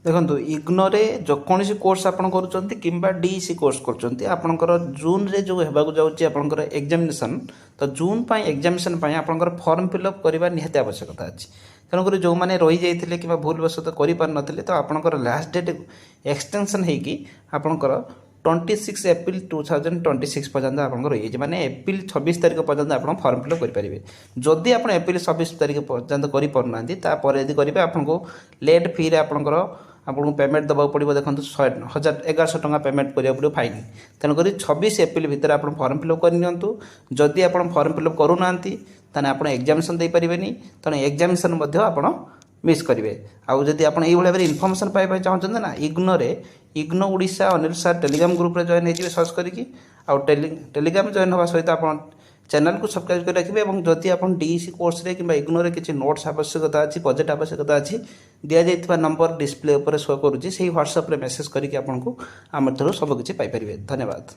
देखो इग्नोरे जो कौन कोर्स आप कि डीईसी कोर्स कर जून रे जो होगा जाऊँगी आपंकर एग्जामिनेशन तो जून पर एग्जामिनेशन आपंकर फॉर्म फिलअप करवा निहाती आवश्यकता अच्छी तेणुक जो मैंने रही जाते कि भूलवशत कर तो आपंकर लास्ट डेट एक्सटेंशन होगी आपंकर 26 एप्रिल 2026 पर्यंत आप रही माने एप्रिल 26 तारीख पर्यंत आप फॉर्म फिलअप करेंगे जदि आप एप्रिल 26 तारीख पर्यंत कर यदि करेंगे आपको लेट फी आपंकर आपको पेमेंट देवाक पड़ो देखो 1100 टका पेमेंट करा पड़ो फाइन तेणुक 26 एप्रिल भितर आप फॉर्म फिलअप करनी जदि आप फॉर्म फिलअप करूना ताने आप एग्जामिनेशन दे पारे तेणु एग्जामिनेशन आप मिस करेंगे आउ जदि आप भाव इनफर्मेशन पाइबा चाहते ना इग्नो ओडिशा अनिल सार टेलीग्राम ग्रुप रे जॉइन हो सर्च करके आउ टेलीग्राम जॉइन होगा सहित आप चैनल को सब्सक्राइब कर रखिए और जदि आप डीईसी कोर्स रे कि इग्नोर किसी नोट्स आवश्यकता अच्छी बजेट आवश्यकता अच्छी दि जाइए नंबर डिस्प्ले शो करुँच से व्हाट्सएप रे मेसेज करके आपको आम थ्रू सबकि धन्यवाद।